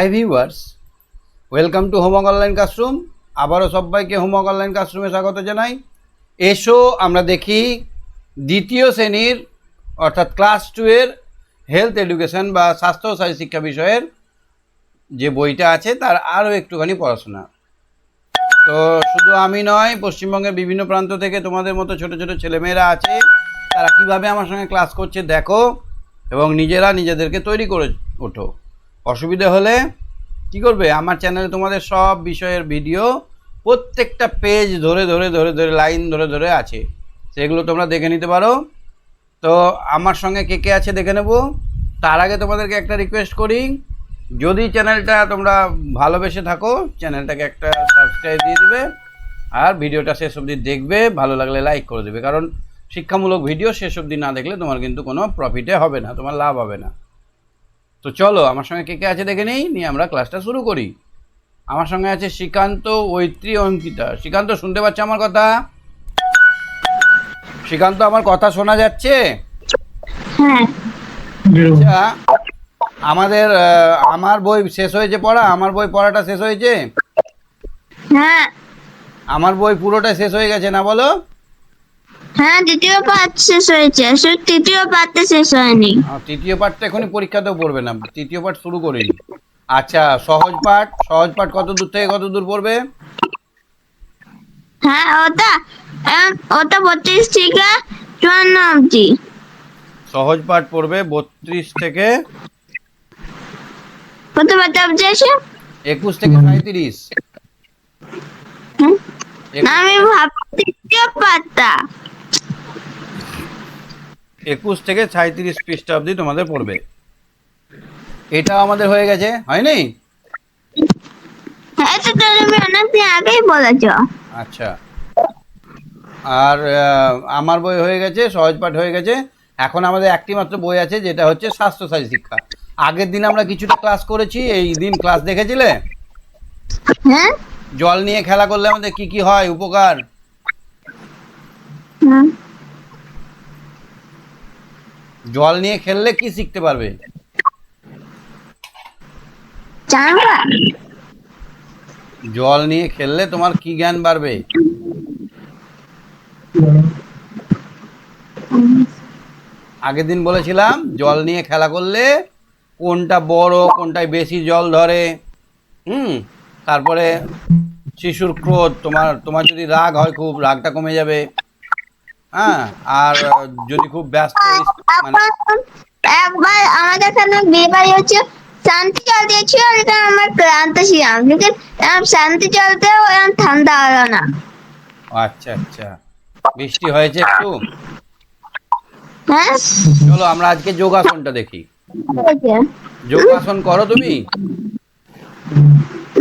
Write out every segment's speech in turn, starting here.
Hi viewers, welcome to homework online classroom. আবারও সবাইকে homework online ক্লাসরুমে স্বাগত জানাই। এসো আমরা দেখি দ্বিতীয় শ্রেণীর অর্থাৎ ক্লাস 2 এর হেলথ এডুকেশন বা স্বাস্থ্য ও শারীর শিক্ষা বিষয়ের যে বইটা আছে তার আরও একটুখানি পড়াশোনা। তো শুধু আমি নয়, পশ্চিমবঙ্গের বিভিন্ন প্রান্ত থেকে তোমাদের মতো ছোট ছোট ছেলেমেয়েরা আছে, তারা কীভাবে আমার সঙ্গে ক্লাস করছে দেখো এবং নিজেরা নিজেদেরকে তৈরি করে ওঠো। অসুবিধে হলে কী করবে, আমার চ্যানেলে তোমাদের সব বিষয়ের ভিডিও প্রত্যেকটা পেজ ধরে ধরে ধরে ধরে লাইন ধরে ধরে আছে, সেগুলো তোমরা দেখে নিতে পারো। তো আমার সঙ্গে কে কে আছে দেখে নেব। তার আগে তোমাদেরকে একটা রিকোয়েস্ট করি, যদি চ্যানেলটা তোমরা ভালোবেসে থাকো চ্যানেলটাকে একটা সাবস্ক্রাইব দিয়ে দেবে আর ভিডিওটা শেষ অবধি দেখবে, ভালো লাগলে লাইক করে দেবে। কারণ শিক্ষামূলক ভিডিও শেষ অবধি না দেখলে তোমার কিন্তু কোনো প্রফিটে হবে না, তোমার লাভ হবে না। তো চলো আমার সঙ্গে কে কে আছে দেখে নিয়ে আমরা ক্লাসটা শুরু করি। আমার সঙ্গে আছে শ্রীকান্ত, ঐত্রী, অঙ্কিতা। শ্রীকান্ত শুনতে পাচ্ছ আমার কথা? শ্রীকান্ত আমার কথা শোনা যাচ্ছে? হ্যাঁ। আচ্ছা, আমার বই শেষ হয়েছে পড়া? আমার বই পড়াটা শেষ হয়েছে? হ্যাঁ। আমার বই পুরোটা শেষ হয়ে গেছে না বলো? হ্যাঁ, দ্বিতীয় পাঠ শেষ হয়েছে, শুধু তৃতীয় পাঠটা শেষ হয়নি। তৃতীয় পাঠটা এখনই পরীক্ষাতেও পড়বে না, তৃতীয় পাঠ শুরু করিনি। আচ্ছা, সহজ পাঠ কত দূর থেকে কত দূর পড়বে? হ্যাঁ, ওটা 32 থেকে 54 অবধি। সহজ পাঠ পড়বে 32 থেকে কত পাঠ অবধি আছে? 21 থেকে 37। না, আমি ভাবছি তৃতীয় পাঠটা 21 থেকে 37 পৃষ্ঠা অবধি তোমাদের পড়বে। এটা আমাদের হয়ে গেছে, হয়নি? হ্যাঁ, তো তুমি অনেকদিন আগেই বলেছ। আচ্ছা, আর আমার বই হয়ে গেছে, সহজ পাঠ হয়ে গেছে। এখন আমাদের একটি মাত্র বই আছে, যেটা হচ্ছে স্বাস্থ্য শারীর শিক্ষা। আগের দিন আমরা কিছুটা ক্লাস করেছি, এই দিন ক্লাস দেখেছিলে? হ্যাঁ। জল নিয়ে খেলা করলে আমাদের কি কি হয় উপকার? জল নিয়ে খেললে কি শিখতে পারবে? জল নিয়ে খেললে তোমার কি জ্ঞান বাড়বে? আগের দিন বলেছিলাম জল নিয়ে খেলা করলে কোনটা বড়, কোনটায় বেশি জল ধরে। তারপরে শিশুর ক্রোধ, তোমার যদি রাগ হয় খুব, রাগটা কমে যাবে। হ্যাঁ, আর যদি খুব ব্যস্ত মানে একবার আমাদের এখানে বিয়ে বাড়ি হচ্ছে, শান্তি জল দিয়েছিল, এটা আমার ক্লান্ত ছিলাম, কিন্তু শান্তি জলতেও ঠান্ডা হলো না। আচ্ছা আচ্ছা, বৃষ্টি হয়েছে একটু। হ্যাঁ, চলো আমরা আজকে যোগাসনটা দেখি। যোগাসন করো তুমি?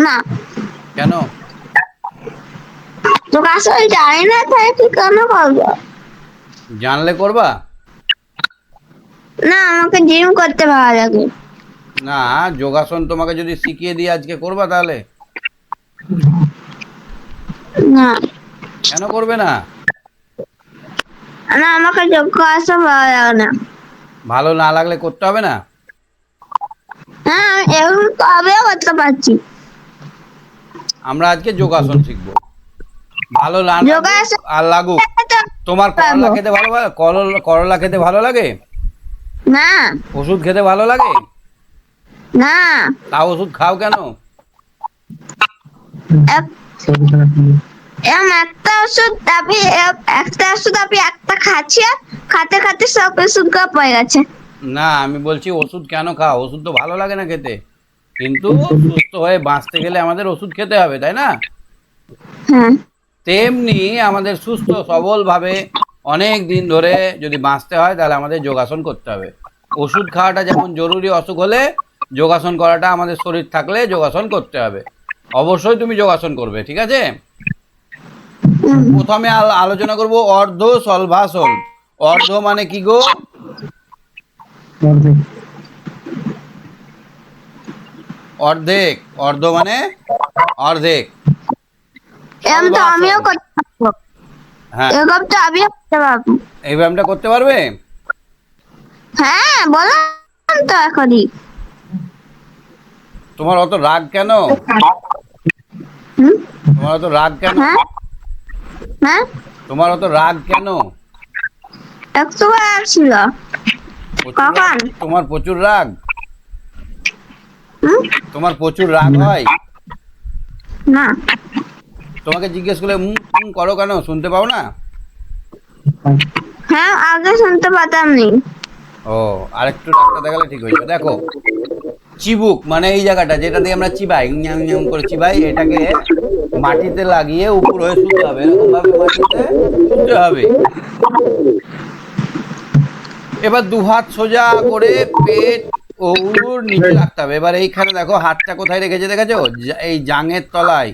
না। কেন? যোগাসন জানি না, তাই কি কেন করবো? জানলে করবা? না, আমাকে জিম করতে ভালো লাগে। না, যোগাসন তোমাকে যদি শিখিয়ে দিই আজকে, করবা তাহলে? না। কেন করবে না? না, আমাকে যোগাসন ভালো লাগে না। ভালো না লাগলে করতে হবে না? হ্যাঁ, আমি এখন কবেও করতে পারছি। আমরা আজকে যোগাসন শিখবো। ভালো যোগাসন আর লাগুক। তোমার করলা খেতে ভালো লাগে? করলা খেতে ভালো লাগে? না। ওষুধ খেতে ভালো লাগে? না। তা ওষুধ খাও কেন? একটা ওষুধ আমি একটা খাচ্ছি, খাতে খাতে সব ওষুধ পড়ে গেছে। না, আমি বলছি ওষুধ কেন খাও? ওষুধ তো ভালো লাগে না খেতে, কিন্তু সুস্থ হয়ে বাঁচতে গেলে আমাদের ওষুধ খেতে হবে, তাই না? হ্যাঁ। তেমনি আমাদের সুস্থ সবলভাবে অনেক দিন ধরে যদি বাঁচতে হয় তাহলে আমাদের যোগাসন করতে হবে। ওষুধ খাওয়াটা যেমন জরুরি, অসুখ হলে যোগাসন করাটা আমাদের শরীর থাকলে যোগাসন করতে হবে। অবশ্যই তুমি যোগাসন করবে, ঠিক আছে? প্রথমে আলোচনা করব অর্ধ শলভাসন। অর্ধ মানে কি গো? অর্ধেক। অর্ধ মানে অর্ধেক। আমিও করতে পারবো। হ্যাঁ, এরকম তো আমিও করতে পারবো। এই ব্যায়ামটা করতে পারবে? হ্যাঁ, বলো তো এখনই। তোমার অত রাগ কেন? হুম? তোমার অত রাগ কেন? হ্যাঁ হ্যাঁ তোমার অত রাগ কেন? একটু রাগ ছিল। প্রচুর রাগ? কখন? তোমার প্রচুর রাগ? হুম? তোমার প্রচুর রাগ হয়? না। তোমাকে জিজ্ঞেস করলে করো কেন? শুনতে পাও না? হ্যাঁ আগে শুনতে পাতাম নি। ও, আরেকটু ডাক্তার দেখালে ঠিক হয়ে যাবে। দেখো, চিবুক মানে এই জায়গাটা যেটা দিয়ে আমরা চিবাই, ঞ্যাম ঞ্যাম করে চিবাই, এটাকে মাটিতে লাগিয়ে উপর হয়ে শুতে হবে, এরকম ভাবে মাটিতে শুতে হবে। এবার দু হাত সোজা করে পেট ওর নিচে রাখতে হবে। এবার এইখানে দেখো হাতটা কোথায় রেখেছে দেখেছো? এই জাঙের তলায়,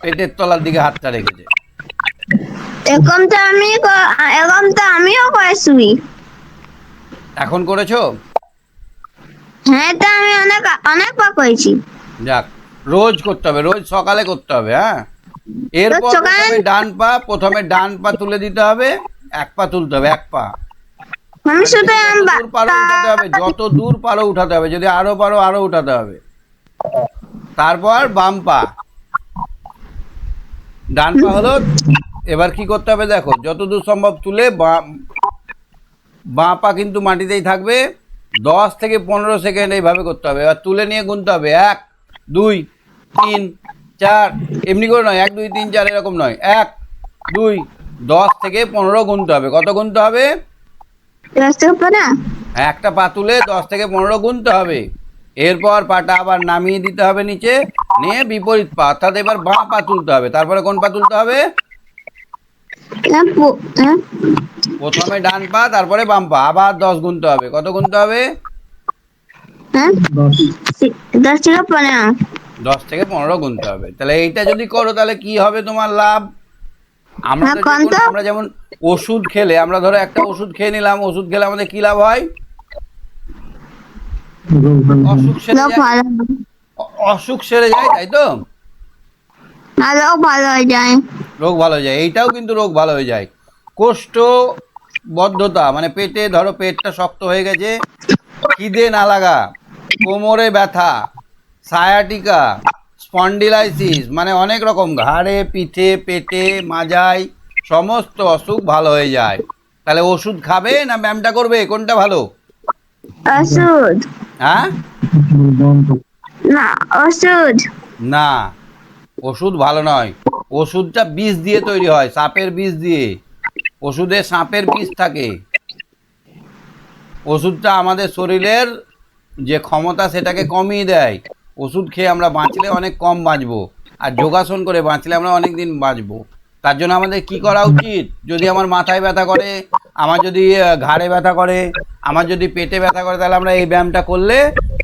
পেটের তলার দিকে হাতটা রেখেছে। এখন তো আমিও করেছি। এখন করেছো? হ্যাঁ তো আমি অনেকবার করেছি। যাক, রোজ করতে হবে, রোজ সকালে করতে হবে। হ্যাঁ, এরপর সকালে প্রথমে ডান পা তুলে দিতে হবে, এক পা তুলতে হবে, এক পা। আমি শুধু যত দূর পারো উঠাতে হবে, যত দূর পারো উঠাতে হবে, যদি আরো পারো আরো উঠাতে হবে। তারপর বাম পা, ডান পা হলো। এবার কি করতে হবে দেখো, যত দূর সম্ভব তুলে বাঁ পা কিন্তু মাটিতেই থাকবে। 10 থেকে 15 সেকেন্ড এইভাবে করতে হবে। এবার তুলে নিয়ে গুনতে হবে, 1 2 3 4, এমনি করে নয় 1 2 3 4 এরকম নয়, 1 2 10 থেকে 15 গুনতে হবে। কত গুনতে হবে? না। একটা পা তুলে 10 থেকে 15 গুনতে হবে। এরপর পাটা আবার নামিয়ে দিতে হবে নিচে, নিয়ে বিপরীত পা, অর্থাৎ এবার বাঁ পা তুলতে হবে। তারপরে কোন পা তুলতে হবে? প্রথমে ডান পা, তারপরে বাম পা, আবার 10 গুনতে হবে। কত গুনতে হবে? 10 থেকে 15। 10 থেকে 15 গুনতে হবে। তাহলে এইটা যদি করো তাহলে কি হবে তোমার লাভ? আমরা যেমন ওষুধ খেলে, আমরা ধরো একটা ওষুধ খেয়ে নিলাম, ওষুধ খেলে আমাদের কি লাভ হয়? অসুখ সেরে যায়, অসুখ সেরে যায়, তাই তো? ভালো হয়ে যায়। রোগ ভালো হয়ে যায়। এইটাও কিন্তু রোগ ভালো হয়ে যায়। কোষ্ঠবদ্ধতা মানে পেটে, ধরো পেটটা শক্ত হয়ে গেছে, খিদে না লাগা, কোমরে ব্যথা, সায়াটিকা, স্পন্ডিলাইসিস, মানে অনেক রকম, ঘাড়ে, পিঠে, পেটে, মাজায় সমস্ত অসুখ ভালো হয়ে যায়। তাহলে ওষুধ খাবে না ব্যায়ামটা করবে, কোনটা ভালো? ওষুধ। হ্যাঁ, না ওষুধ না, ওষুধ ভালো নয়। ওষুধটা বিষ দিয়ে তৈরি হয়, সাপের বিষ দিয়ে। ওষুধে সাপের বিষ থাকে। ওষুধটা আমাদের শরীরের যে ক্ষমতা সেটাকে কমিয়ে দেয়। ওষুধ খেয়ে আমরা বাঁচলে অনেক কম বাঁচবো, আর যোগাসন করে বাঁচলে আমরা অনেক দিন বাঁচবো। তার জন্য আমাদের কি করা উচিত? যদি আমার মাথায় ব্যথা করে, আমার যদি ঘাড়ে ব্যথা করে, আমার যদি পেটে ব্যথা করে, তাহলে আমরা এই ব্যায়ামটা করলে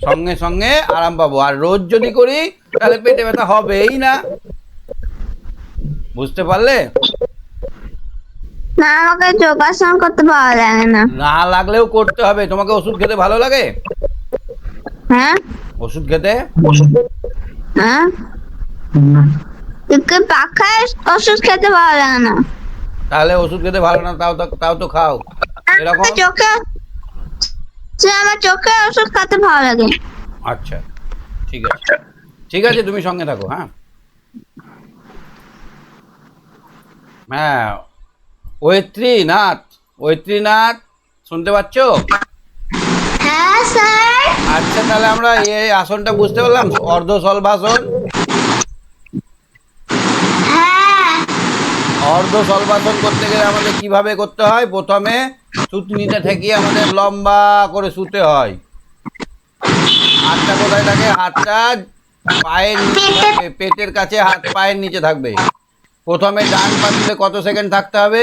সঙ্গে সঙ্গে আরাম পাবো। আর রোজ যদি করি তাহলে পেটে ব্যথা হবেই না। বুঝতে পারলে? না আমাকে যোগাসন করতে ভালো লাগে না। না লাগলেও করতে হবে। তোমাকে ওষুধ খেতে ভালো লাগে? হ্যাঁ ওষুধ খেতে? হ্যাঁ কিন্তু পাখায় ওষুধ খেতে ভালো লাগে না। তাহলে ওষুধ খেতে ভালো না, তাও তো খাও এরকম। আমার চোখে ওষুধ খেতে ভালো লাগে। আচ্ছা, ঠিক আছে, ঠিক আছে, তুমি সঙ্গে থাকো। হ্যাঁ হ্যাঁ, ঐত্রীনাথ শুনতে পাচ্ছ? হ্যাঁ স্যার। আচ্ছা, তাহলে আমরা এই আসনটা বুঝতে পারলাম, অর্ধশলভাসন। হ্যাঁ অর্ধশলভাসন করতে গেলে আমাদের কিভাবে করতে হয়? প্রথমে থুতনিটা ঠেকিয়ে আমাদের লম্বা করে শুতে হয়। হাতটা কোথায় থাকে? হাতটা পায়ের নিচে থাকবে, পেটের কাছে, হাত পায়ের নিচে থাকবে। প্রথমে ডান পা তুলে কত সেকেন্ড থাকতে হবে?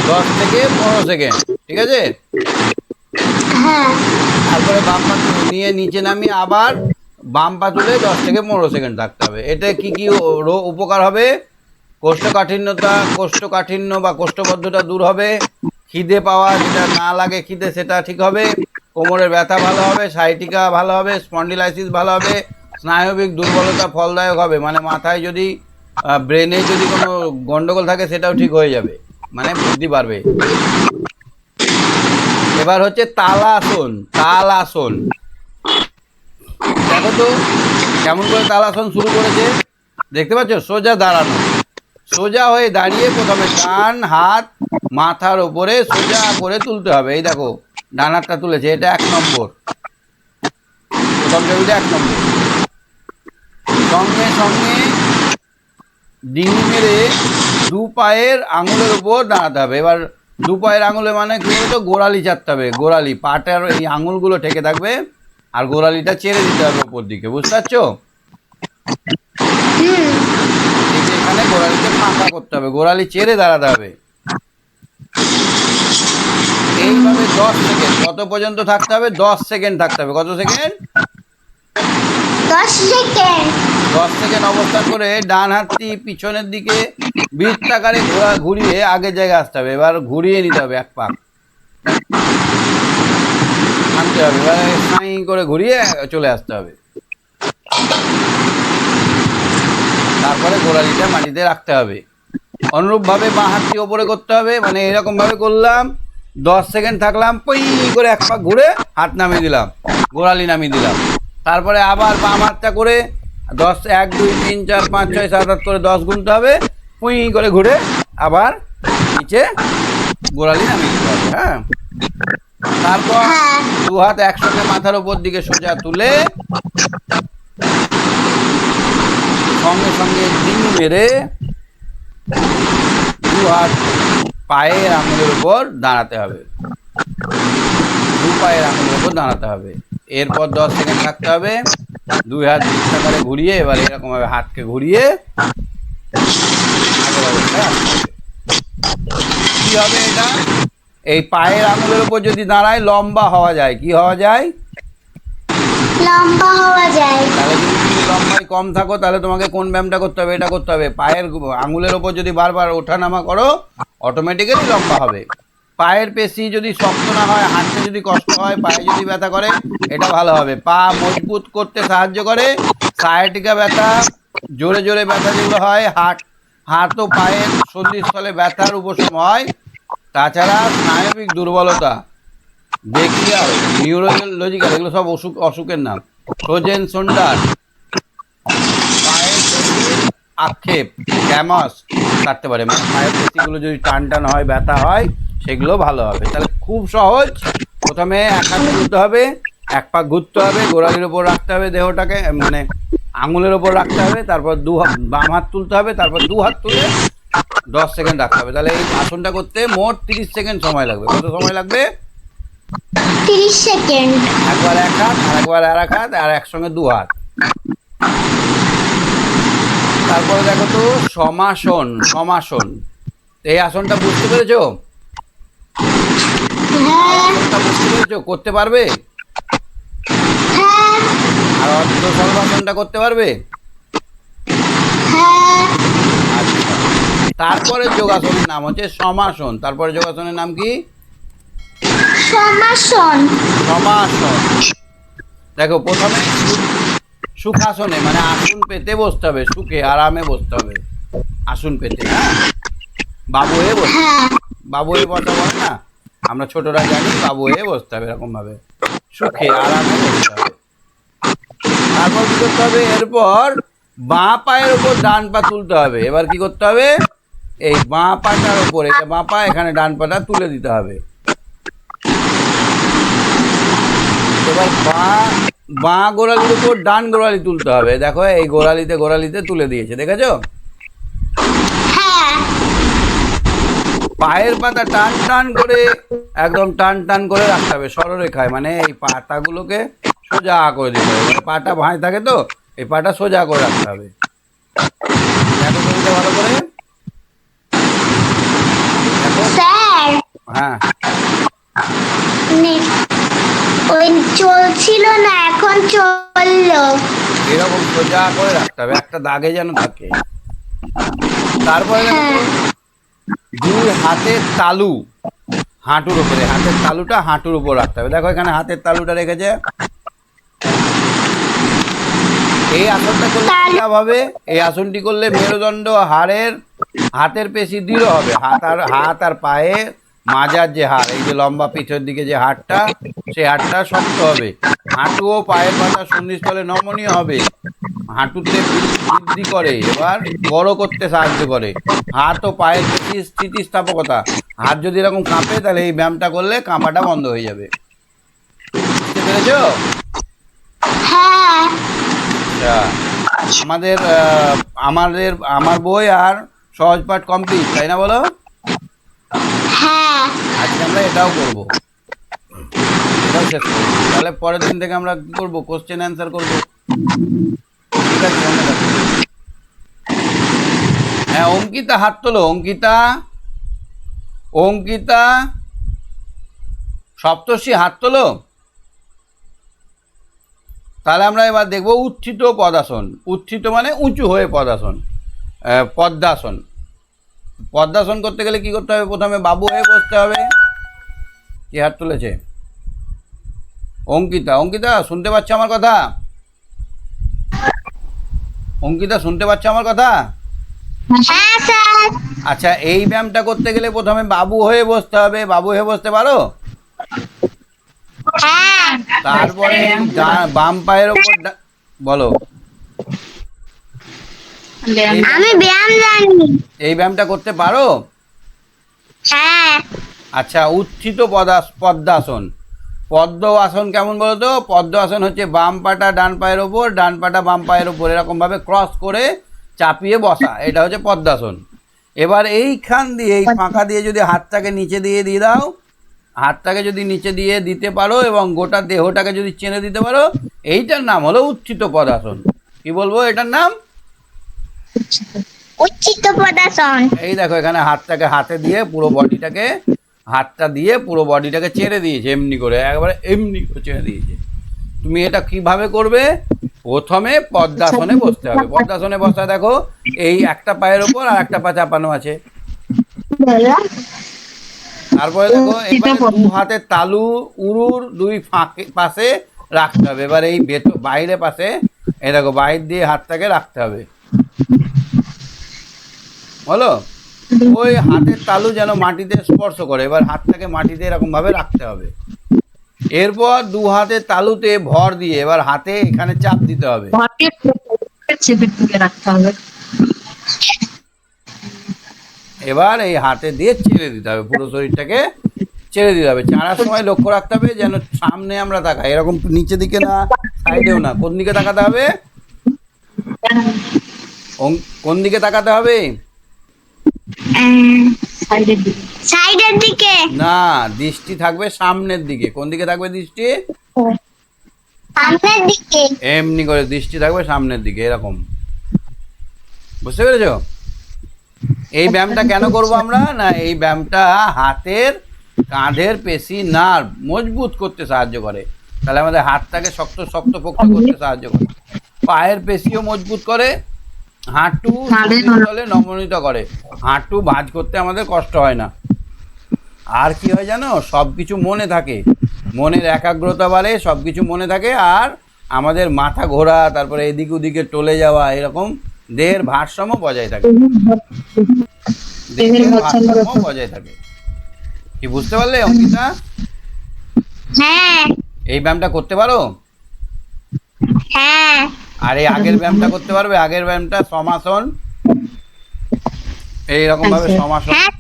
10 থেকে 15 সেকেন্ড, ঠিক আছে? হ্যাঁ তারপরে বাম পা নিয়ে নিচে নামিয়ে আবার বাম পা তুলে 10 থেকে 15 সেকেন্ড থাকতে হবে। এতে কি কি উপকার হবে? কোষ্ঠকাঠিন্য বা কোষ্ঠবদ্ধতা দূর হবে। খিদে পাওয়া, যেটা না লাগে খিদে, সেটা ঠিক হবে। কোমরের ব্যথা ভালো হবে, সাইটিকা ভালো হবে, স্পন্ডিলাইসিস ভালো হবে, স্নায়বিক দুর্বলতা ফলদায়ক হবে, মানে মাথায় যদি ব্রেনে যদি কোনো গন্ডগোল থাকে সেটাও ঠিক হয়ে যাবে, মানে বুদ্ধি বাড়বে। এবার হচ্ছে তালাসন। তালাসন দেখো তো কেমন করে তালাসন শুরু করেছে, দেখতে পাচ্ছ? সোজা দাঁড়ানো, সোজা হয়ে দাঁড়িয়ে প্রথমে ডান হাত মাথার ওপরে সোজা করে তুলতে হবে। এই দেখো ডান হাতটা তুলেছে, এটা 1 নম্বর, প্রথম ছবিটা 1 নম্বর। সঙ্গে সঙ্গে ডিঙি মেরে দু পায়ের আঙুলের উপর দাঁড়াতে হবে। এবার দু পায়ের আঙুলে মানে কি বলতো, গোড়ালি চাপতে হবে। গোড়ালি, পাটার এই আঙুলগুলো ঠেকে থাকবে আর গোড়ালিটা ছেড়ে দিতে হবে উপর দিকে, বুঝতে পারছো? এই যে এখানে গোড়ালিতে ফাঁকা করতে হবে, গোড়ালি ছেড়ে দাঁড়াতে হবে। এইভাবে 10 সেকেন্ড, কত পর্যন্ত থাকতে হবে? 10 সেকেন্ড থাকতে হবে। কত সেকেন্ড? 10 সেকেন্ড। 10 সেকেন্ড অবস্থান করে ডান হাতটি পিছনের দিকে বৃত্তাকারে ঘুরিয়ে আগের জায়গায় আসতে হবে। এবার ঘুরিয়ে নিতে হবে, 1 পাক আনতে হবে, এবার সাই করে ঘুরিয়ে চলে আসতে হবে। তারপরে গোড়ালিটা মাটিতে রাখতে হবে। অনুরূপভাবে বাঁ হাতটি ওপরে করতে হবে, মানে এরকমভাবে করলাম, 10 সেকেন্ড থাকলাম, পই করে 1 পাক ঘুরে হাত নামিয়ে দিলাম, গোড়ালি নামিয়ে দিলাম। তারপরে আবার বাম হাতটা করে 10, 1 2 3 4 5 6 7 8 করে 10 গুনতে হবে, পুই করে ঘুরে আবার নিচে গোড়ালি নামিয়ে দিতে হবে। হ্যাঁ, তারপর দু হাত একসঙ্গে মাথার উপর দিকে সোজা তুলে সঙ্গে সঙ্গে ডিঙি মেরে দু হাত পায়ের আঙুলের উপর দাঁড়াতে হবে, দু পায়ের আঙুলের উপর দাঁড়াতে হবে। এরপর 10 সেকেন্ড থাকতে হবে, 2 হাত বৃত্তাকারে ঘুরিয়ে এবার এরকম ভাবে হাতকে ঘুরিয়ে আগের অবস্থায় আসতে হবে। কি হবে এটা? এই পায়ের আঙুলের উপর যদি দাঁড়ায় লম্বা হওয়া যায়। কি হওয়া যায়? লম্বা হওয়া যায়। তাহলে যদি তুমি লম্বায় কম থাকো তাহলে তোমাকে কোন ব্যায়ামটা করতে হবে? এটা করতে হবে। পায়ের আঙুলের ওপর যদি বারবার ওঠানামা করো অটোমেটিক্যালি লম্বা হবে। পায়ের পেশি যদি শক্ত না হয়, হাঁটতে যদি কষ্ট হয়, পায়ে যদি ব্যথা করে, এটা ভালো হবে। পা মজবুত করতে সাহায্য করে। সায়াটিকা ব্যথা, জোরে জোরে ব্যথা যেগুলো হয়, হাত ও পায়ের সন্ধিস্থলে ব্যথার উপশম হয়। তাছাড়া স্নায়বিক দুর্বলতা, বেকিয়াল, নিউরোলজিক্যাল, এগুলো সব অসুখের নাম। ফ্রোজেন শোল্ডার, পায়ের পেশির আক্ষেপ, ক্যামাস কাটতে পারে, মানে পায়ের পেশিগুলো যদি টান টান হয়, ব্যথা হয়, সেগুলো ভালো হবে। তাহলে খুব সহজ। প্রথমে 1 হাত তুলতে হবে, 1 পাক ঘুরতে হবে, গোড়ালির ওপর রাখতে হবে দেহটাকে, মানে আঙুলের ওপর রাখতে হবে। তারপর বাম হাত তুলতে হবে, তারপর 2 হাত তুলে 10 সেকেন্ড রাখতে হবে। তাহলে এই আসনটা করতে মোট 30 সেকেন্ড সময় লাগবে। কত সময় লাগবে? 30 সেকেন্ড। একবার 1 হাত আর একবার আর 1 হাত আর একসঙ্গে 2 হাত। তারপরে দেখো তো সমাসন। সমাসন, এই আসনটা বুঝতে পেরেছো? আসনটা বুঝতে পেরেছো? করতে পারবে? আর অর্ধ সর্বাসনটা করতে পারবে? আচ্ছা, তারপরে যোগাসনের নাম হচ্ছে সমাসন। তারপরে যোগাসনের নাম কি? সমাসন। সমাসন। দেখো প্রথমে সুখাসনে, মানে আসন পেতে বসতে হবে, সুখে আরামে বসতে হবে আসন পেতে। হ্যাঁ, বাবু হয়ে বসতে, বাবু হয়ে বসা হয় না, আমরা ছোটরা জানি, বাবু হয়ে বসতে হবে এরকম ভাবে, সুখে আরামে বসতে হবে। তারপর কি করতে হবে? এরপর বাঁ পায়ের উপর ডান পা তুলতে হবে। এবার কি করতে হবে? এই বাঁ পাটার উপরে, বাঁ পা, এখানে ডান পাটা তুলে দিতে হবে। এবার বাঁ গোড়ালির উপর ডান গোড়ালি তুলতে হবে। দেখো এই গোড়ালিতে তুলে দিয়েছে, দেখেছো? পায়ের পাতা টান টান করে, একদম টান টান করে রাখতে হবে সরলরেখায়, মানে এই পাতাগুলোকে সোজা করে দিতে হবে। পাটা ভাঁজ থাকে তো, এই পাটা সোজা করে রাখতে হবে। দেখো ছবিটা ভালো করে। স্যার, হ্যাঁ, ওই চলছিল না, এখন চললো। এরকম সোজা করে রাখতে হবে, একটা দাগে যেন থাকে। তারপরে দুই হাতের তালু হাঁটুর উপরে, হাতের তালুটা হাঁটুর উপর রাখতে হবে। দেখো এখানে হাতের তালুটা রেখেছে। এই আসনটা করলে কি লাভ হবে? এই আসনটি করলে মেরুদণ্ড, হাতের পেশি দৃঢ় হবে। হাত আর পায়ে মাজার যে হাড়, এই যে লম্বা পিঠের দিকে যে হাড়টা, সেই হাড়টা শক্ত হবে। হাঁটু ও পায়ের পাতা সন্ধিস্থলে নমনীয় হবে। হাঁটুতে বৃদ্ধি করে, এবার বড় করতে সাহায্য করে। হাত ও পায়ের পেশি স্থিতিস্থাপকতা, হাত যদি এরকম কাঁপে তাহলে এই ব্যায়ামটা করলে কাঁপাটা বন্ধ হয়ে যাবে। বুঝতে পেরেছো? হ্যাঁ আচ্ছা, আমাদের আমার বই আর সহজ পাঠ কমপ্লিট, তাই না বলো? হ্যাঁ আজকে আমরা এটাও করবো, এটাও শেষ করবো। তাহলে পরের দিন থেকে আমরা কি করবো? কোশ্চেন অ্যান্সার করবো। ঠিক আছে, মনে রাখো। হ্যাঁ, অঙ্কিতা হাত তোলো। অঙ্কিতা, অঙ্কিতা, সপ্তর্ষি হাত তোলো। তাহলে আমরা এবার দেখবো উত্থিত পদাসন। উত্থিত মানে উঁচু হয়ে পদাসন, পদ্মাসন। পদ্মাসন করতে গেলে কি করতে হবে? প্রথমে বাবু হয়ে বসতে হবে। কি হাত তুলেছে? অঙ্কিতা। অঙ্কিতা শুনতে পাচ্ছ আমার কথা? অঙ্কিতা শুনতে পাচ্ছ আমার কথা? হ্যাঁ স্যার আচ্ছা, এই ব্যায়ামটা করতে গেলে প্রথমে বাবু হয়ে বসতে হবে। বাবু হয়ে বসতে পারো? হ্যাঁ তারপরে বাম পায়ের ওপর বলো। আমি ব্যায়াম জানি। এই ব্যায়ামটা করতে পারো? হ্যাঁ আচ্ছা, উত্থিত পদ্মাসন। পদ্ম আসন কেমন বলো তো? পদ্ম আসন হচ্ছে বাম পাটা ডান পায়ের ওপর, ডান পাটা বাম পায়ের ওপর, এরকম ভাবে ক্রস করে চাপিয়ে বসা, এটা হচ্ছে পদ্মাসন। এবার এইখান দিয়ে, এই ফাঁকা দিয়ে যদি হাতটাকে নিচে দিয়ে দাও, হাতটাকে যদি নিচে দিয়ে দিতে পারো এবং গোটা দেহটাকে যদি চেনে দিতে পারো, এইটার নাম হলো উত্থিত পদাসন। কি বলবো এটার নাম? উচ্চিত পদাসন। এই দেখো, এখানে হাতটাকে হাতে দিয়ে পুরো বডিটাকে, হাতটা দিয়ে পুরো বডিটাকে ছেড়ে দিয়েছে, এমনি করে, একবারে এমনি করে ছেড়ে দিয়েছে। তুমি এটা কিভাবে করবে? প্রথমে পদ্মাসনে বসতে হবে। পদ্মাসনে বসা, দেখো এই একটা পায়ের ওপর আর একটা পা চাপানো আছে। তারপরে দেখো এবারে দু হাতের তালু উরুর দুই ফাঁকে পাশে রাখতে হবে। এবার এই বাইরে পাশে, এই দেখো বাইর দিয়ে হাতটাকে রাখতে হবে। বলো, ওই হাতের তালু যেন মাটিতে স্পর্শ করে। এবার হাতটাকে মাটিতে এরকম ভাবে রাখতে হবে। এরপর দু হাতের তালুতে ভর দিয়ে এবার হাতে এখানে চাপ দিতে হবে। চেপে দিয়ে রাখতে হবে। এবার এই হাতে দিয়ে ছেড়ে দিতে হবে, পুরো শরীরটাকে ছেড়ে দিতে হবে। ছাড়ার সময় লক্ষ্য রাখতে হবে যেন সামনে আমরা তাকাই, এরকম নিচের দিকে না, সাইডেও না। কোন দিকে তাকাতে হবে? কোন দিকে তাকাতে হবে? সাইডের দিকে না, দৃষ্টি থাকবে সামনের দিকে। কোন দিকে থাকবে দৃষ্টি? সামনের দিকে। এমনি করে দৃষ্টি থাকবে সামনের দিকে, এরকম। বুঝতে পেরেছো? এই ব্যায়ামটা কেন করব আমরা? না, এই ব্যায়ামটা হাতের কাঁধের পেশি নার্ভ মজবুত করতে সাহায্য করে। তাহলে আমাদের হাতটাকে শক্ত শক্ত পোক্ত করতে সাহায্য করে। পায়ের পেশিও মজবুত করে। হাঁটু তলে নমনীত করে। হাঁটু ভাঁজ করতে আমাদের কষ্ট হয় না। আর কি হয় জানো? সব কিছু মনে থাকে, মনের একাগ্রতা বাড়ে, সব কিছু মনে থাকে। আর আমাদের মাথা ঘোরা, তারপরে এদিক ওদিকে টলে যাওয়া, এরকম দেহের ভারসাম্য বজায় থাকে। দেহের ভারসাম্য বজায় থাকে। কি বুঝতে পারলে অঙ্কিতা? হ্যাঁ এই ব্যায়ামটা করতে পারো? হ্যাঁ আর এই আগের ব্যায়ামটা করতে পারবে? আগের ব্যায়ামটা সমাসন, এইরকম ভাবে সমাসন। হ্যাঁ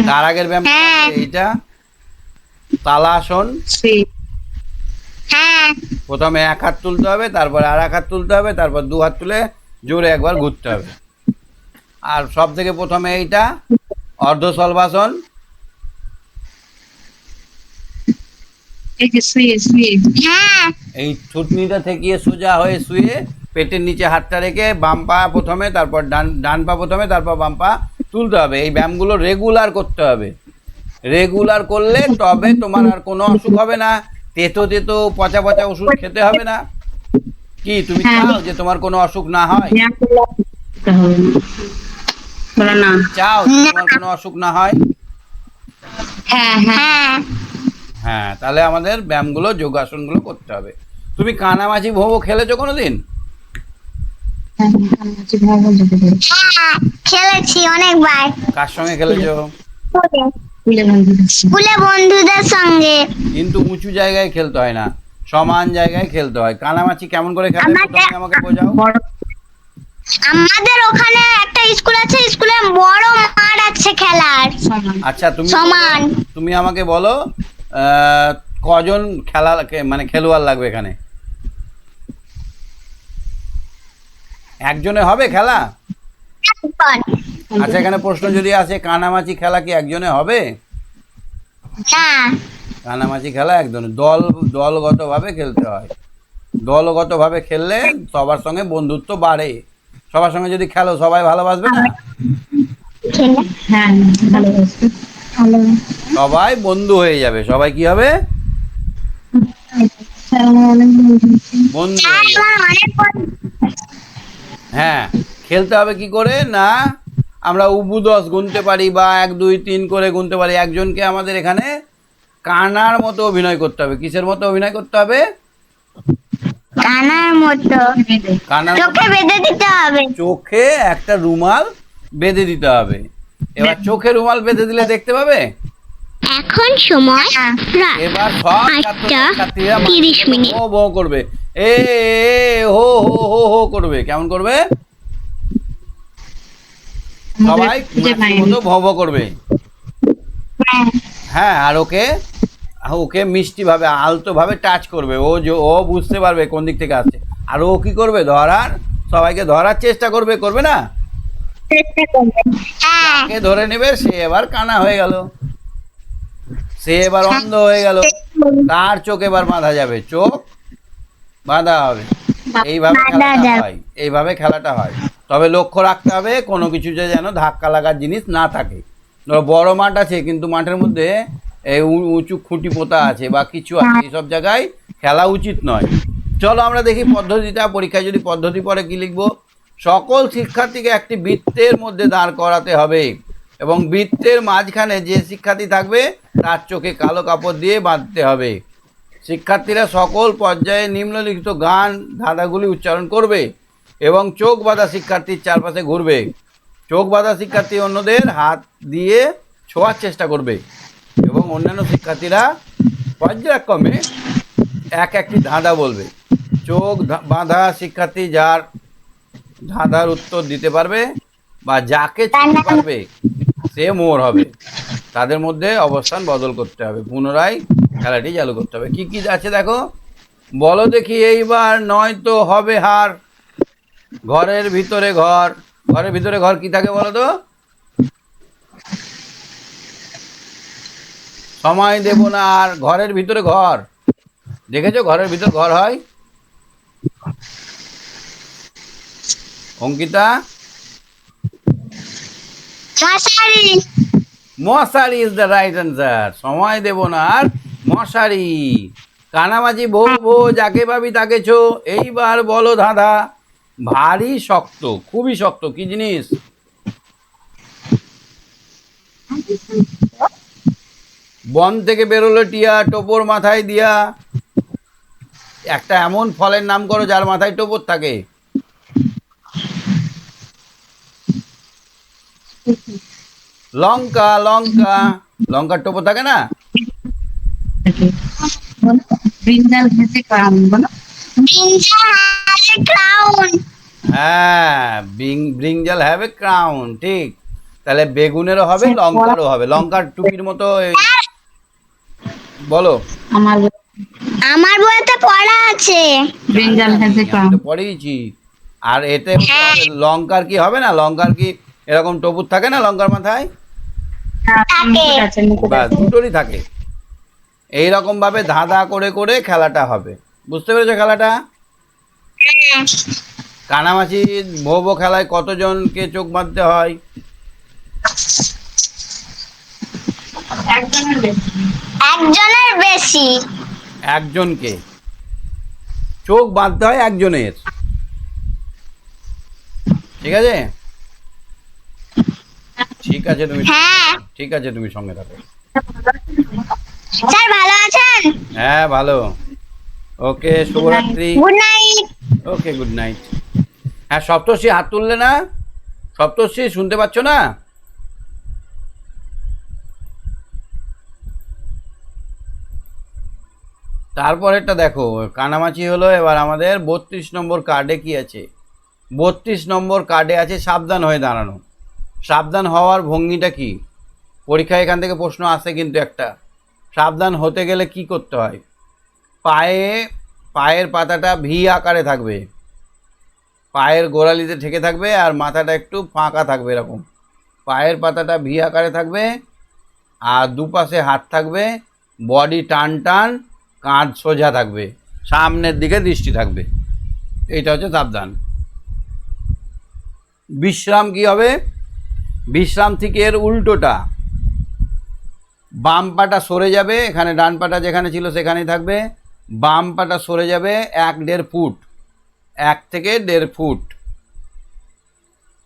তার আগের ব্যায়ামটা এইটা তালাসন। হ্যাঁ প্রথমে এক হাত তুলতে হবে, তারপর আর এক হাত তুলতে হবে, তারপর দু হাত তুলে জোরে একবার ঘুরতে হবে। আর সব থেকে প্রথমে এইটা অর্ধশলভাসন। এই থুতনিটা থেকে সোজা হয়ে শুয়ে পেটের নিচে হাতটা রেখে বাম পা প্রথমে, তারপর ডান পা প্রথমে, তারপর বাম পা তুলতে হবে। এই ব্যায়ামগুলো রেগুলার করতে হবে। রেগুলার করলে তবে তোমার আর কোনো অসুখ হবে না। তেতো তেতো পচা পচা ওষুধ খেতে হবে না। কি তুমি চাও যে তোমার কোনো অসুখ না হয়? চাও তোমার কোনো অসুখ না হয়? হ্যাঁ, তাহলে আমাদের ব্যায়ামগুলো, যোগাসনগুলো করতে হবে। তুমি কানামাছি ভোঁ খেলেছো কোনোদিন? খেলেছি অনেকবার। কার সঙ্গে খেলেছো? স্কুলে বন্ধুদের সঙ্গে। কিন্তু উঁচু জায়গায় খেলতে হয় না, সমান জায়গায় খেলতে হয়। কানামাছি কেমন করে খেলে আমাদের- প্রথমে আমাকে বোঝাও। আমাদের ওখানে একটা স্কুল আছে, স্কুলে বড় মাঠ আছে খেলার আচ্ছা সমান। তুমি আমাকে বলো কজন মানে খেলোয়াড় লাগবে এখানে? একজনে হবে খেলা? আচ্ছা, এখানে প্রশ্ন যদি আসে কানামাছি খেলা কি একজনে হবে? না, কানামাছি খেলা একজনে দলগতভাবে খেলতে হয়। দলগতভাবে খেললে সবার সঙ্গে বন্ধুত্ব বাড়ে। সবার সঙ্গে যদি খেলো সবাই ভালোবাসবে না? হ্যাঁ, ভালোবাসবে। সবাই বন্ধু হয়ে যাবে। সবাই কি হবে? বন্ধু হয়ে যাবে। আমার অনেক হ্যাঁ, খেলতে হবে কি করে না, আমরা উবু 10 গুনতে পারি বা 1 2 3 করে গুনতে পারি। একজনকে আমাদের এখানে কানার মতো অভিনয় করতে হবে। কিসের মতো অভিনয় করতে হবে? কানার মতো কানার চোখে মতো। বেঁধে দিতে হবে। চোখে একটা রুমাল বেঁধে দিতে হবে। এবার চোখে রুমাল বেঁধে দিলে দেখতে পাবে। এখন সময় এবার সব 8:30 হো হো করবে, এ হো হো হো হো করবে। কেমন করবে? সবাই মাছির মতো ভো ভো করবে। হ্যাঁ, আর ওকে মিষ্টি ভাবে আলতো ভাবে টাচ করবে। ও বুঝতে পারবে কোন দিক থেকে আসছে। আর ও কি করবে? সবাইকে ধরার চেষ্টা করবে, করবে না? কে ধরে নেবে সে এবার কানা হয়ে গেল, সে এবার অন্ধ হয়ে গেল। তার চোখ এবার বাঁধা যাবে, চোখ বাঁধা হবে। এইভাবে খেলাটা হয়। তবে লক্ষ্য রাখতে হবে কোনো কিছুতে যেন ধাক্কা লাগার জিনিস না থাকে। ধরো বড় মাঠ আছে কিন্তু মাঠের মধ্যে এই উঁচু খুঁটি পোতা আছে বা কিছু আছে, এইসব জায়গায় খেলা উচিত নয়। চলো আমরা দেখি পদ্ধতিটা। পরীক্ষায় যদি পদ্ধতি পড়ে কি লিখবো? সকল শিক্ষার্থীকে একটি বৃত্তের মধ্যে দাঁড় করাতে হবে এবং বৃত্তের মাঝখানে যে শিক্ষার্থী থাকবে তার চোখে কালো কাপড় দিয়ে বাঁধতে হবে। শিক্ষার্থীরা সকল পর্যায়ে নিম্নলিখিত গান ধাঁধাগুলি উচ্চারণ করবে এবং চোখ বাঁধা শিক্ষার্থীর চারপাশে ঘুরবে। চোখ বাঁধা শিক্ষার্থী অন্যদের হাত দিয়ে ছোঁয়ার চেষ্টা করবে এবং অন্যান্য শিক্ষার্থীরা পর্যায়ক্রমে একটি ধাঁধা বলবে। চোখ বাঁধা শিক্ষার্থী যার ধাঁধার উত্তর দিতে পারবে বা যাকে চিনতে পারবে সে মোর হবে। তাদের মধ্যে অবস্থান বদল করতে হবে। পুনরায় খেলাটি চালু করতে হবে। কি কি আছে দেখো, বলো দেখি এইবার নয়তো হবে হার। ঘরের ভিতরে ঘর কি থাকে বলো তো? সময় দেব না আর। ঘরের ভিতরে ঘর দেখেছো? ঘরের ভিতর ঘর হয়। অঙ্কিতা? মশারি ইজ দ্য রাইট অ্যান্সার। সময় দেব না আর মশারি। কানামাছি বউ বউ যাকে পাবি তাকে ছো। এইবার বলো ধাঁধা। ভারী শক্ত, খুবই শক্ত, কি জিনিস? বন থেকে বেরোলো টিয়া, টোপর মাথায় দিয়া। একটা এমন ফলের নাম করো যার মাথায় টোপর থাকে। লঙ্কা। লঙ্কার টোপর থাকে না? ব্রিঞ্জাল হেসে ক্রাউন বলো। হ্যাঁ, ব্রিঞ্জাল হ্যাভ এ ক্রাউন, ঠিক। তাহলে বেগুনেরও হবে, লঙ্কারও হবে। লঙ্কার টুপির মতো বলো। আমার বইতে পড়া আছে ব্রিঞ্জাল হেসে আমি ক্রাউন। তো পড়েইছি। আর এতে লঙ্কার কি হবে না? লঙ্কার কি এরকম টপুর থাকে না লঙ্কার মাথায়? ব্যাস, দুটোরই থাকে। এইরকম ভাবে ধাঁধা করে করে খেলাটা হবে। বুঝতে পেরেছো খেলাটা? কানামাছি ভোবো খেলায় কতজনকে চোখ বাঁধতে হয়? একজনের বেশি। একজনকে চোখ বাঁধতে হয়, একজনের। ঠিক আছে, ঠিক আছে, তুমি ঠিক আছে, তুমি সঙ্গে থাকো। স্যার ভালো আছেন? হ্যাঁ ভালো। ওকে, শুভরাত্রি। Good night. Okay, good night. হ্যাঁ, সপ্তর্ষি হাত তুললে না? সপ্তর্ষি শুনতে পাচ্ছ না? তারপরেরটা দেখো, কানামাছি হলো। এবার আমাদের 32 নম্বর কার্ডে কি আছে? 32 নম্বর কার্ডে আছে সাবধান হয়ে দাঁড়ানো। সাবধান হওয়ার ভঙ্গিটা কি? পরীক্ষায় এখান থেকে প্রশ্ন আসে কিন্তু একটা। সাবধান হতে গেলে কি করতে হয়? পায়ের পাতাটা ভি আকারে থাকবে, পায়ের গোড়ালিতে ঠেকে থাকবে, আর মাথাটা একটু ফাঁকা থাকবে এরকম। পায়ের পাতাটা ভি আকারে থাকবে, আর দুপাশে হাত থাকবে, বডি টান টান, কাঁধ সোজা থাকবে, সামনের দিকে দৃষ্টি থাকবে। এইটা হচ্ছে সাবধান। বিশ্রাম কি হবে? বিশ্রাম থেকে এর উল্টোটা, বাম পাটা সরে যাবে, এখানে ডান পাটা যেখানে ছিল সেখানেই থাকবে, বাম পাটা সরে যাবে 1-1.5 ফুট, 1 থেকে 1.5 ফুট,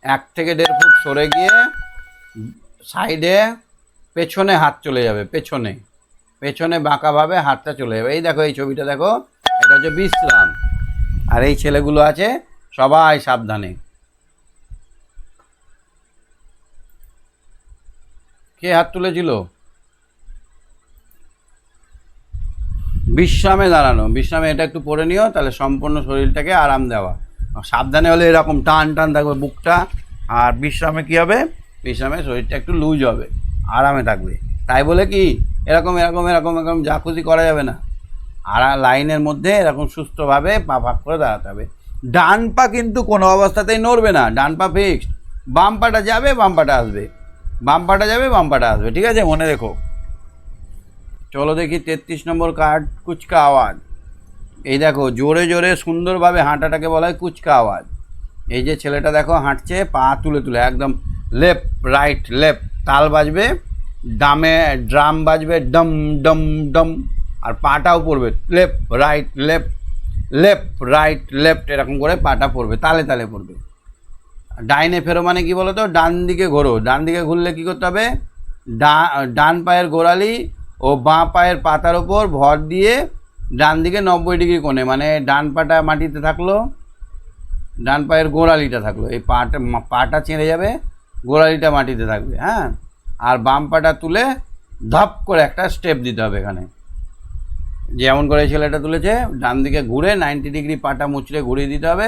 1 থেকে 1.5 ফুট সরে গিয়ে সাইডে পেছনে হাত চলে যাবে, পেছনে পেছনে বাঁকাভাবে হাতটা চলে যাবে। এই দেখো, এই ছবিটা দেখো, এটা হচ্ছে বিশ্রাম। আর এই ছেলেগুলো আছে সবাই সাবধানে। কে হাত তুলেছিল? বিশ্রামে দাঁড়ানো। বিশ্রামে এটা একটু পড়ে নিও, তাহলে সম্পূর্ণ শরীরটাকে আরাম দেওয়া। সাবধানে হলে এরকম টান টান থাকবে বুকটা। আর বিশ্রামে কি হবে? বিশ্রামে শরীরটা একটু লুজ হবে, আরামে থাকবে। তাই বলে কি এরকম এরকম এরকম এরকম যা খুশি করা যাবে না। আর লাইনের মধ্যে এরকম সুস্থভাবে পা ফাঁক করে দাঁড়াতে হবে। ডান পা কিন্তু কোনো অবস্থাতেই নড়বে না, ডান পা ফিক্সড। বাম পাটা যাবে, বাম পাটা আসবে, বাম পাটা যাবে, বাম পাটা আসবে। ঠিক আছে, মনে রেখো। চলো দেখি 33 নম্বর কার্ড, কুচকা আওয়াজ। এই দেখো, জোরে জোরে সুন্দরভাবে হাঁটাটাকে বলা হয় কুচকা আওয়াজ। এই যে ছেলেটা দেখো হাঁটছে পা তুলে তুলে, একদম লেফট রাইট লেফট, তাল বাজবে, ড্রাম বাজবে ডম ডম ডম, আর পাটাও পড়বে left right left, left right left, এরকম করে পাটা পড়বে, তালে তালে পড়বে। ডাইনে ফেরো মানে কি বলো তো? ডান দিকে ঘোরো। ডান দিকে ঘুরলে কি করতে হবে? ডান পায়ের গোড়ালি ও বাঁ পায়ের পাতার ওপর ভর দিয়ে ডান দিকে 90 ডিগ্রি কোণে, মানে ডান পাটা মাটিতে থাকলো, ডান পায়ের গোড়ালিটা থাকলো, এই পাটা ছেড়ে যাবে, গোড়ালিটা মাটিতে থাকবে। হ্যাঁ, আর বাম পাটা তুলে ধপ করে একটা স্টেপ দিতে হবে এখানে, যেমন করে ছেলেটা তুলেছে। ডান দিকে ঘুরে 90 ডিগ্রি পাটা মুচড়ে ঘুরিয়ে দিতে হবে,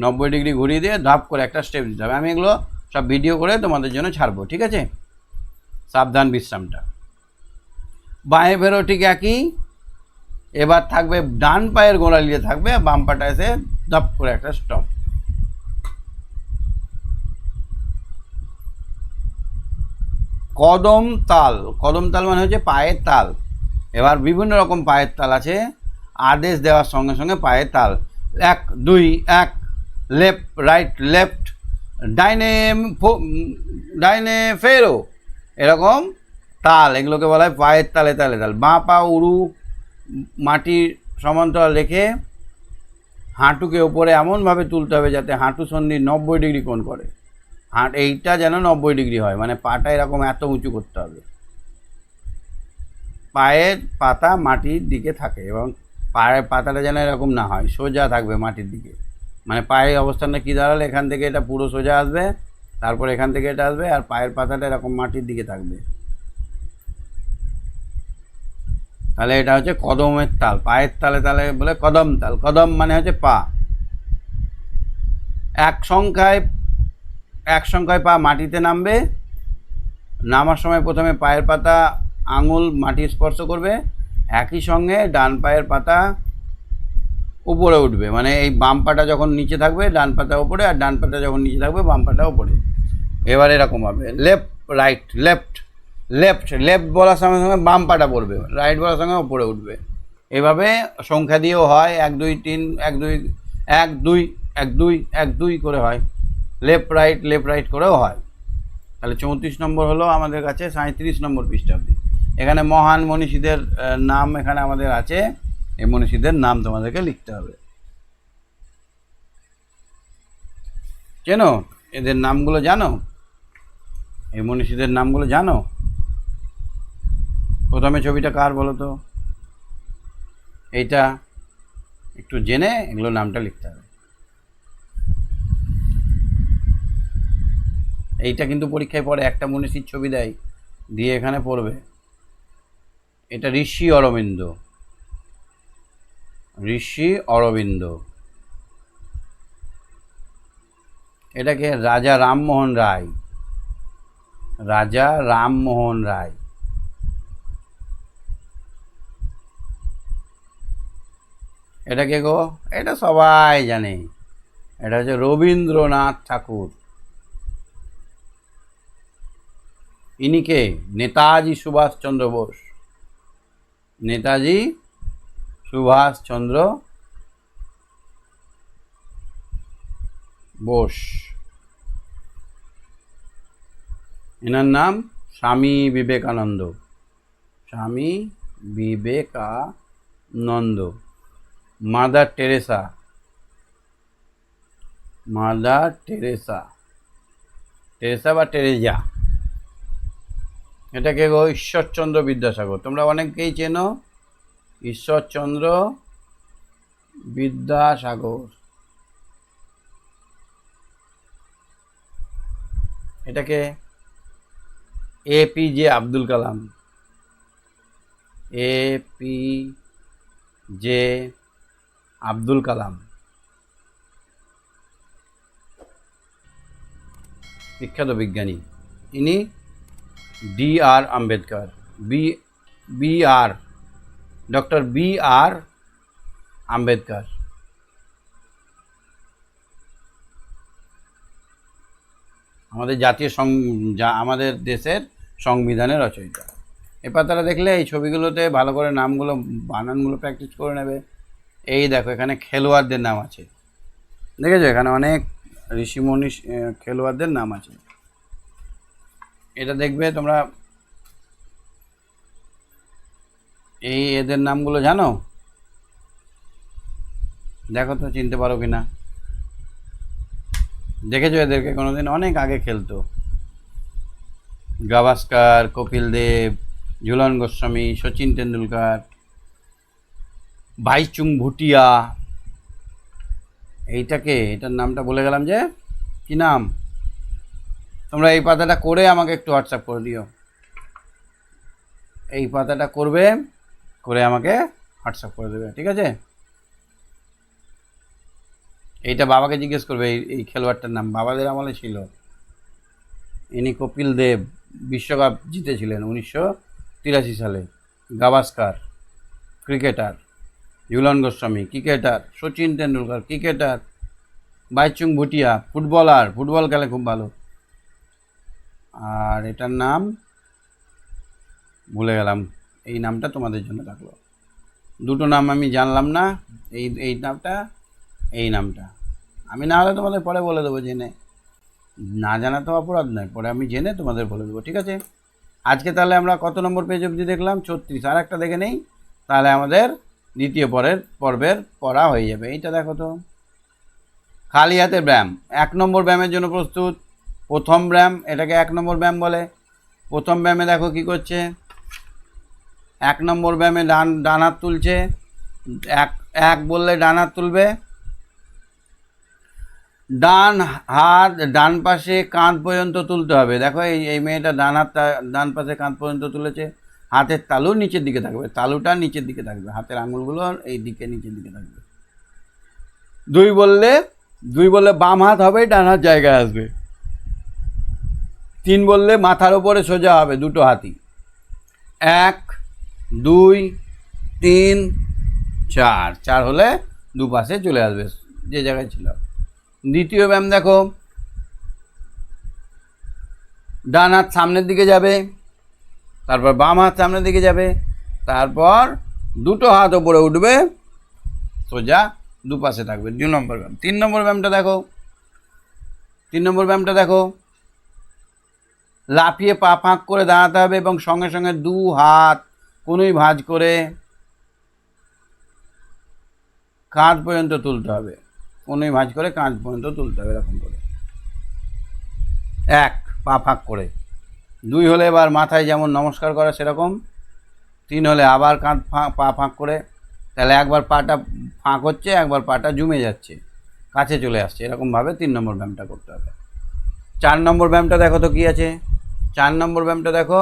90 ডিগ্রি ঘুরিয়ে দিয়ে ধপ করে একটা স্টেপ দিতে হবে। আমি এগুলো সব ভিডিও করে তোমাদের জন্য ছাড়বো, ঠিক আছে? সাবধান বিশ্রামটা। বাঁয়ে ফেরো ঠিক একই। এবার থাকবে ডান পায়ের গোড়ালিতে থাকবে, বাম পাটা এসে ধপ করে একটা স্টপ। কদম তাল। কদম তাল মানে হচ্ছে পায়ের তাল। এবার বিভিন্ন রকম পায়ের তাল আছে, আদেশ দেওয়ার সঙ্গে সঙ্গে পায়ের তাল। 1 2 1, লেফট রাইট লেফট, ডাইনে ফেরো, এরকম তাল, এগুলোকে বলা হয় পায়ের তালে তালে তাল। বাঁ পা উরু মাটির সমান্তরাল রেখে হাঁটুকে ওপরে এমনভাবে তুলতে হবে যাতে হাঁটু সন্ধি 90 ডিগ্রি কোণ করে। এইটা যেন 90 ডিগ্রি হয়, মানে পাটা এরকম এত উঁচু করতে হবে, পায়ের পাতা মাটির দিকে থাকে, এবং পায়ের পাতাটা যেন এরকম না হয়, সোজা থাকবে মাটির দিকে। মানে পায়ের অবস্থানটা কী দাঁড়ালে, এখান থেকে এটা পুরো সোজা আসবে, তারপর এখান থেকে এটা আসবে, আর পায়ের পাতাটা এরকম মাটির দিকে থাকবে। তাহলে এটা হচ্ছে কদমের তাল। পায়ের তালে তালে বলে কদম তাল। কদম মানে হচ্ছে পা। এক সংখ্যায় পা মাটিতে নামবে। নামার সময় প্রথমে পায়ের পাতা আঙুল মাটি স্পর্শ করবে, একই সঙ্গে ডান পায়ের পাতা উপরে উঠবে, মানে এই বাম পাটা যখন নিচে থাকবে ডান পাতা উপরে, আর ডান পাতা যখন নিচে থাকবে বাম পাটা উপরে। এবার এরকম হবে left right left, left left বলার সঙ্গে সঙ্গে বাম পাটা পড়বে, রাইট বলার সঙ্গে উপরে উঠবে। এভাবে সংখ্যা দিয়েও হয়, 1 2 3 1 2 1 2 1 2 1 2 করে হয়, লেফট রাইট করেও হয়। তাহলে 34 নম্বর হলো আমাদের কাছে 37 নম্বর পৃষ্ঠাব্দি। এখানে মহান মনীষীদের নাম এখানে আমাদের আছে, এই মনীষীদের নাম তোমাদেরকে লিখতে হবে। চেনো এদের নামগুলো? জানো এই মনীষীদের নামগুলো? জানো? প্রথমে ছবিটা কার বলো তো? এইটা একটু জেনে এগুলো নামটা লিখতে হবে। এইটা কিন্তু পরীক্ষায় পড়ে, একটা মনীষীর ছবি দেয়, দিয়ে এখানে পড়বে। এটা ঋষি অরবিন্দ। ঋষি অরবিন্দ। এটাকে রাজা রামমোহন রায়। রাজা রামমোহন রায়। এটা কে গো? এটা সবাই জানে, এটা হচ্ছে রবীন্দ্রনাথ ঠাকুর। ইনি কে? নেতাজি সুভাষচন্দ্র বোস। নেতাজি সুভাষচন্দ্র বোস। এনার নাম Swami Vivekananda. Swami Vivekananda. Mother Teresa. Mother Teresa. Teresa বা টেরেজা। এটাকে গো? ঈশ্বরচন্দ্র বিদ্যাসাগর। তোমরা অনেকেই চেনো ঈশ্বরচন্দ্র বিদ্যাসাগর। এটাকে? এপিজে আব্দুল কালাম। এপিজে আব্দুল কালাম, বিখ্যাত বিজ্ঞানী। ইনি ডি আর আম্বেদকর। ডক্টর বি আর আম্বেদকর। আমাদের আমাদের দেশের সংবিধানের রচয়িতা। এই পাতাটা দেখলে এই ছবিগুলোতে ভালো করে নামগুলো, বানানগুলো প্র্যাকটিস করে নেবে। এই দেখো, এখানে খেলোয়াড়দের নাম আছে, দেখেছো? এখানে অনেক ঋষিমণি খেলোয়াড়দের নাম আছে। এটা দেখবে তোমরা, এই এদের নামগুলো জানো? দেখো তো চিনতে পারো কিনা। দেখেছো এদেরকে কোনোদিন? অনেক আগে খেলতো। গাভাস্কার, কপিল দেব, ঝুলন গোস্বামী, সচিন তেন্ডুলকার, ভাইচুং ভুটিয়া। এটার নামটা বলে গেলাম যে, কি নাম? তোমরা এই পাতাটা করে আমাকে একটু হোয়াটসঅ্যাপ করে দিও। এই পাতাটা করবে, করে আমাকে হোয়াটসঅ্যাপ করে দেবে, ঠিক আছে? এইটা বাবাকে জিজ্ঞেস করবে, এই খেলোয়াড়টার নাম বাবাদের আমলে ছিল। ইনি কপিল দেব, বিশ্বকাপ জিতেছিলেন 1983 সালে। Gavaskar cricketer, Jhulan Goswami cricketer, Sachin Tendulkar cricketer, Bhaichung Bhutia footballer, football খেলে খুব ভালো। আর এটার নাম ভুলে গেলাম। এই নামটা তোমাদের জন্য থাকলো। দুটো নাম আমি জানলাম না, এই নামটা, এই নামটা। আমি না হলে তোমাদের পরে বলে দেবো জেনে। না জানা তো অপরাধ নয়, পরে আমি জেনে তোমাদের বলে দেবো, ঠিক আছে? আজকে তাহলে আমরা কত নম্বর পেজ অবধি দেখলাম? 36। আর একটা দেখে নেই, তাহলে আমাদের দ্বিতীয় পর্বের পড়া হয়ে যাবে। এইটা দেখো তো, খালি হাতের ব্যায়াম। 1 নম্বর ব্যায়ামের জন্য প্রস্তুত। প্রথম ব্যায়াম, এটাকে 1 নম্বর ব্যায়াম বলে। প্রথম ব্যায়ামে দেখো কি করছে। 1 নম্বর ব্যায়ামে ডান হাত তুলছে। এক বললে ডান হাত তুলবে। ডান হাত ডান পাশে কাঁধ পর্যন্ত তুলতে হবে। দেখো এই মেয়েটা ডান পাশে কাঁধ পর্যন্ত তুলেছে। হাতের তালু নিচের দিকে থাকবে, তালুটা নিচের দিকে থাকবে, হাতের আঙুলগুলো এই দিকে নিচের দিকে থাকবে। 2 বললে বাম হাত হবে, ডান হাত জায়গায় আসবে। 3 বললে মাথার ওপরে সোজা হবে, দুটো হাতই। 1 2 3 4, 4 হলে দুপাশে চলে আসবে যে জায়গায় ছিল। দ্বিতীয় ব্যায়াম দেখো, ডান হাত সামনের দিকে যাবে, তারপর বাম হাত সামনের দিকে যাবে, তারপর দুটো হাত ওপরে উঠবে, সোজা দুপাশে থাকবে। 2 নম্বর ব্যায়াম। 3 নম্বর ব্যায়ামটা দেখো। 3 নম্বর ব্যায়ামটা দেখো, লাফিয়ে পা ফাঁক করে দাঁড়াতে হবে এবং সঙ্গে সঙ্গে 2 হাত কোনোই ভাঁজ করে কাঁধ পর্যন্ত তুলতে হবে। কোনোই ভাঁজ করে কাঁধ পর্যন্ত তুলতে হবে, এরকম করে। 1 পা ফাঁক করে। 2 হলে এবার মাথায় যেমন নমস্কার করা সেরকম। 3 হলে আবার পা ফাঁক করে। তাহলে একবার পাটা ফাঁক হচ্ছে, একবার পাটা জমে যাচ্ছে, কাছে চলে আসছে, এরকমভাবে 3 নম্বর ব্যায়ামটা করতে হবে। 4 নম্বর ব্যায়ামটা দেখো তো কি আছে। 4 নম্বর ব্যায়ামটা দেখো,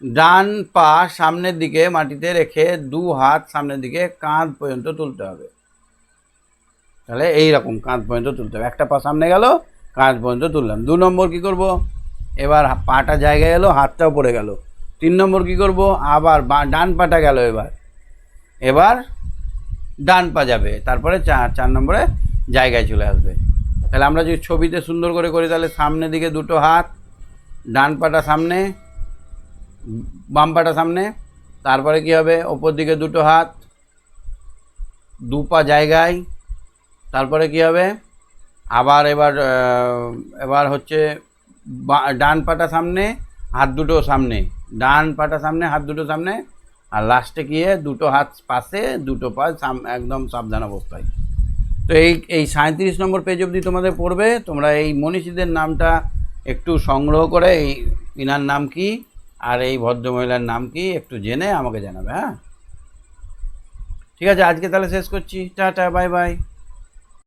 ডান পা সামনের দিকে মাটিতে রেখে 2 হাত সামনের দিকে কাঁধ পর্যন্ত তুলতে হবে। তাহলে এইরকম কাঁধ পর্যন্ত তুলতে হবে, একটা পা সামনে গেল, কাঁধ পর্যন্ত তুললাম। 2 নম্বর কি করব, এবার পাটা জায়গায় এলো, হাতটাও পড়ে গেল। 3 নম্বর কি করব, আবার ডান পাটা গেল, এবার ডান পা যাবে, তারপরে 4 নম্বরে জায়গায় চলে আসবে। তাহলে আমরা যদি ছবিতে সুন্দর করে করি, তাহলে সামনের দিকে 2টো হাত, ডান পাটা সামনে, বাম পাটা সামনে, তারপরে কি হবে, ওপর দিকে 2টো হাত, 2 পা জায়গায়, তারপরে কি হবে, আবার এবার হচ্ছে ডান পাটা সামনে, হাত দুটো সামনে, ডান পাটা সামনে, হাত দুটো সামনে, আর লাস্টে গিয়ে 2টো হাত পাশে, 2টো পা একদম সাবধান অবস্থায়। তো এই 37 নম্বর পেজ অবধি তোমাদের পড়বে। তোমরা এই মনীষীদের নামটা একটু সংগ্রহ করে, এই ইনার নাম কি আর এই ভদ্রমহিলার নাম কি একটু জেনে আমাকে জানাবে। হ্যাঁ, ঠিক আছে, আজকে তাহলে শেষ করছি। Tata, bye bye.